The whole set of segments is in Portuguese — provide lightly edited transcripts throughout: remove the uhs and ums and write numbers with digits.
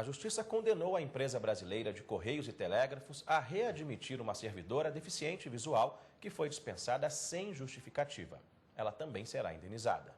A Justiça condenou a empresa brasileira de Correios e Telégrafos a readmitir uma servidora deficiente visual que foi dispensada sem justificativa. Ela também será indenizada.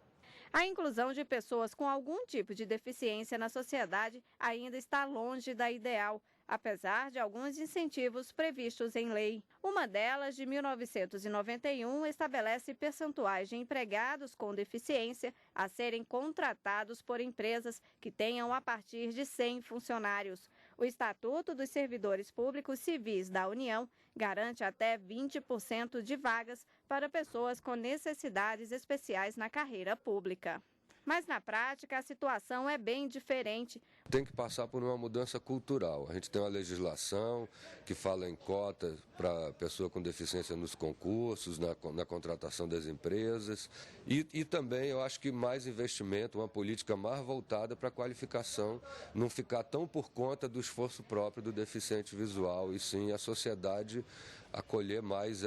A inclusão de pessoas com algum tipo de deficiência na sociedade ainda está longe da ideal, apesar de alguns incentivos previstos em lei. Uma delas, de 1991, estabelece percentuais de empregados com deficiência a serem contratados por empresas que tenham a partir de 100 funcionários. O Estatuto dos Servidores Públicos Civis da União garante até 20% de vagas para pessoas com necessidades especiais na carreira pública. Mas na prática a situação é bem diferente. Tem que passar por uma mudança cultural. A gente tem uma legislação que fala em cotas para pessoa com deficiência nos concursos, na contratação das empresas e também eu acho que mais investimento, uma política mais voltada para a qualificação, não ficar tão por conta do esforço próprio do deficiente visual e sim a sociedade acolher mais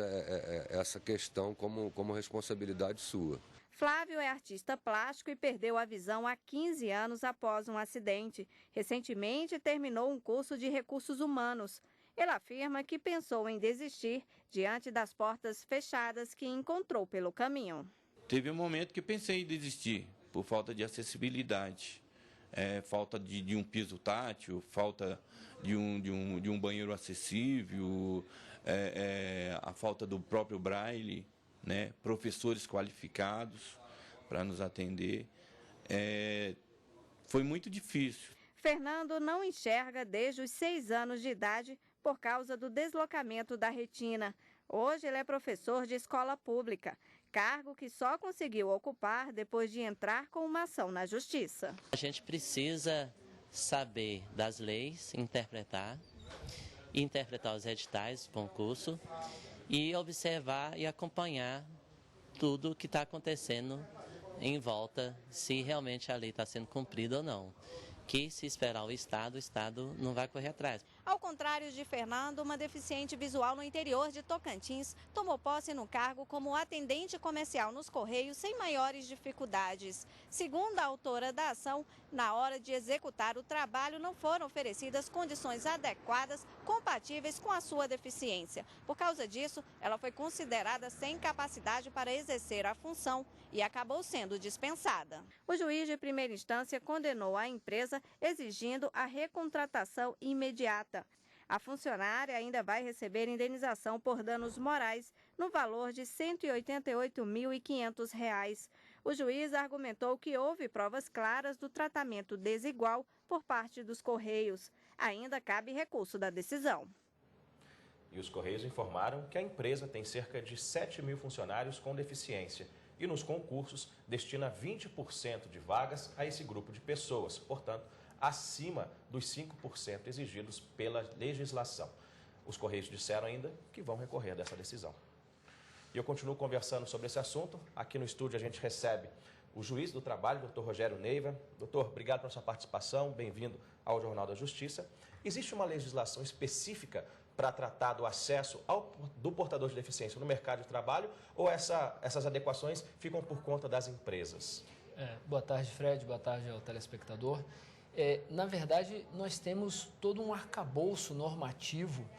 essa questão como responsabilidade sua. Flávio é artista plástico e perdeu a visão há 15 anos após um acidente. Recentemente terminou um curso de recursos humanos. Ele afirma que pensou em desistir diante das portas fechadas que encontrou pelo caminho. Teve um momento que pensei em desistir por falta de acessibilidade. Falta de um piso tátil, falta de um banheiro acessível, a falta do próprio braille. Professores qualificados para nos atender. Foi muito difícil. Fernando não enxerga desde os 6 anos de idade por causa do deslocamento da retina. Hoje ele é professor de escola pública, cargo que só conseguiu ocupar depois de entrar com uma ação na Justiça. A gente precisa saber das leis, interpretar os editais do concurso e observar e acompanhar tudo o que está acontecendo em volta, se realmente a lei está sendo cumprida ou não. Que se esperar o Estado não vai correr atrás. Ao contrário de Fernando, uma deficiente visual no interior de Tocantins tomou posse no cargo como atendente comercial nos Correios sem maiores dificuldades. Segundo a autora da ação, na hora de executar o trabalho não foram oferecidas condições adequadas compatíveis com a sua deficiência. Por causa disso, ela foi considerada sem capacidade para exercer a função e acabou sendo dispensada. O juiz de primeira instância condenou a empresa exigindo a recontratação imediata. A funcionária ainda vai receber indenização por danos morais no valor de R$ 188.500. O juiz argumentou que houve provas claras do tratamento desigual por parte dos Correios. Ainda cabe recurso da decisão. E os Correios informaram que a empresa tem cerca de 7.000 funcionários com deficiência e nos concursos destina 20% de vagas a esse grupo de pessoas, portanto, acima dos 5% exigidos pela legislação. Os Correios disseram ainda que vão recorrer dessa decisão. E eu continuo conversando sobre esse assunto. Aqui no estúdio a gente recebe o juiz do trabalho, doutor Rogério Neiva. Doutor, obrigado pela sua participação, bem-vindo ao Jornal da Justiça. Existe uma legislação específica para tratar do acesso do portador de deficiência no mercado de trabalho ou essas adequações ficam por conta das empresas? Boa tarde, Fred, boa tarde ao telespectador. Na verdade, nós temos todo um arcabouço normativo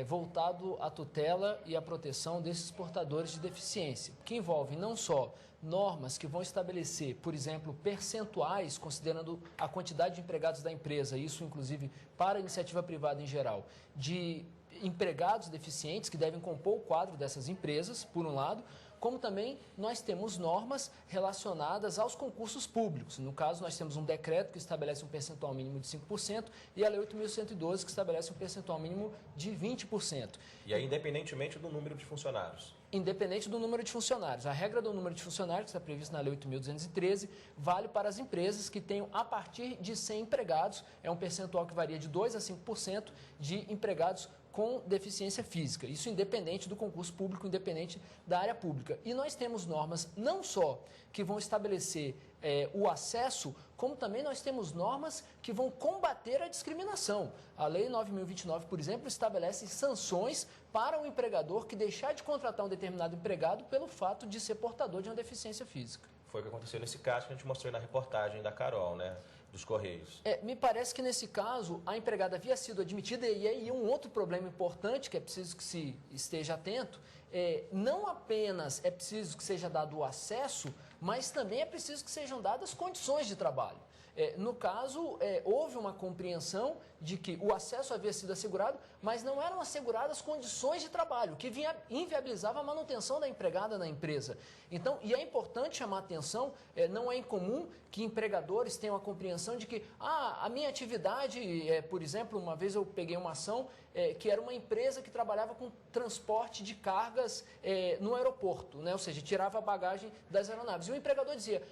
voltado à tutela e à proteção desses portadores de deficiência, que envolve não só normas que vão estabelecer, por exemplo, percentuais, considerando a quantidade de empregados da empresa, isso inclusive para a iniciativa privada em geral, de empregados deficientes que devem compor o quadro dessas empresas, por um lado, como também nós temos normas relacionadas aos concursos públicos. No caso, nós temos um decreto que estabelece um percentual mínimo de 5% e a Lei 8.112 que estabelece um percentual mínimo de 20%. E aí, independentemente do número de funcionários? Independente do número de funcionários. A regra do número de funcionários, que está prevista na Lei 8.213, vale para as empresas que tenham a partir de 100 empregados. É um percentual que varia de 2% a 5% de empregados com deficiência física. Isso independente do concurso público, independente da área pública. E nós temos normas não só que vão estabelecer o acesso, como também nós temos normas que vão combater a discriminação. A Lei 9.029, por exemplo, estabelece sanções para o empregador que deixar de contratar um determinado empregado pelo fato de ser portador de uma deficiência física. Foi o que aconteceu nesse caso que a gente mostrou na reportagem da Carol, né? dos Correios. Me parece que nesse caso a empregada havia sido admitida e aí um outro problema importante que é preciso que se esteja atento, não apenas é preciso que seja dado o acesso, mas também é preciso que sejam dadas condições de trabalho. No caso, houve uma compreensão de que o acesso havia sido assegurado, mas não eram asseguradas condições de trabalho, que inviabilizava a manutenção da empregada na empresa. Então, e é importante chamar a atenção, não é incomum que empregadores tenham a compreensão de que a minha atividade, por exemplo, uma vez eu peguei uma ação que era uma empresa que trabalhava com transporte de cargas no aeroporto, né? Ou seja, tirava a bagagem das aeronaves. E o empregador dizia,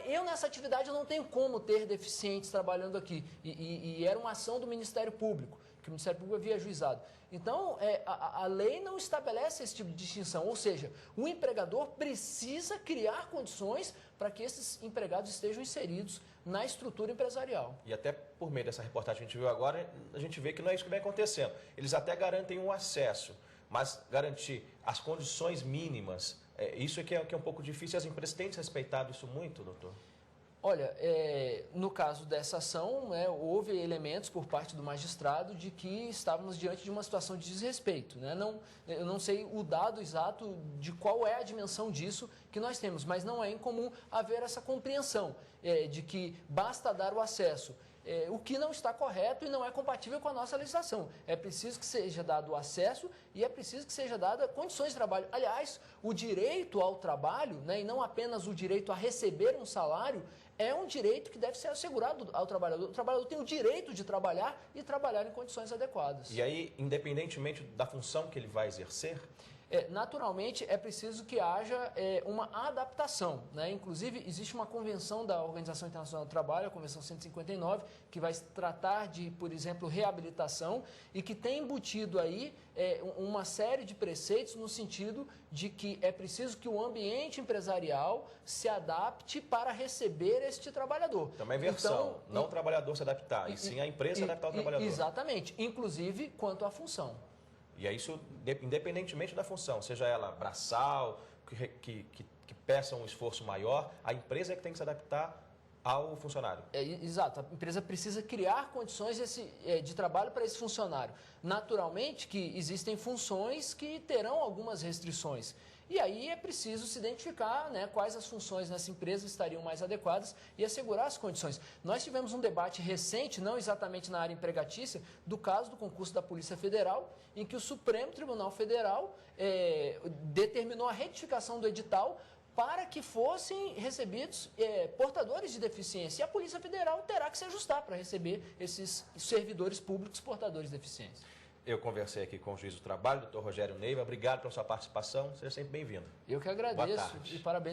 eu nessa atividade não tenho como ter deficientes trabalhando aqui. E era uma ação do Ministério Público, que o Ministério Público havia ajuizado. Então, a lei não estabelece esse tipo de distinção, ou seja, o empregador precisa criar condições para que esses empregados estejam inseridos na estrutura empresarial. E até por meio dessa reportagem que a gente viu agora, a gente vê que não é isso que vem acontecendo. Eles até garantem um acesso, mas garantir as condições mínimas, isso é que é um pouco difícil. As empresas têm respeitado isso muito, doutor? Olha, no caso dessa ação, houve elementos por parte do magistrado de que estávamos diante de uma situação de desrespeito. Né? Eu não sei o dado exato de qual é a dimensão disso que nós temos, mas não é incomum haver essa compreensão de que basta dar o acesso. O que não está correto e não é compatível com a nossa legislação. É preciso que seja dado o acesso e é preciso que seja dada condições de trabalho. Aliás, o direito ao trabalho, né, e não apenas o direito a receber um salário, é um direito que deve ser assegurado ao trabalhador. O trabalhador tem o direito de trabalhar e trabalhar em condições adequadas. E aí, independentemente da função que ele vai exercer? Naturalmente, é preciso que haja uma adaptação. Né? Inclusive, existe uma convenção da Organização Internacional do Trabalho, a Convenção 159, que vai tratar de, por exemplo, reabilitação e que tem embutido aí uma série de preceitos no sentido de que é preciso que o ambiente empresarial se adapte para receber este trabalhador. Também versão, então, não o trabalhador se adaptar, e sim a empresa se adaptar ao trabalhador. Exatamente, inclusive quanto à função. E é isso, independentemente da função, seja ela braçal, que peça um esforço maior, a empresa é que tem que se adaptar ao funcionário. Exato, a empresa precisa criar condições de trabalho para esse funcionário. Naturalmente que existem funções que terão algumas restrições. E aí é preciso se identificar, né, quais as funções nessa empresa estariam mais adequadas e assegurar as condições. Nós tivemos um debate recente, não exatamente na área empregatícia, do caso do concurso da Polícia Federal, em que o Supremo Tribunal Federal determinou a retificação do edital para que fossem recebidos portadores de deficiência. E a Polícia Federal terá que se ajustar para receber esses servidores públicos portadores de deficiência. Eu conversei aqui com o juiz do trabalho, doutor Rogério Neiva. Obrigado pela sua participação. Seja sempre bem-vindo. Eu que agradeço e parabéns.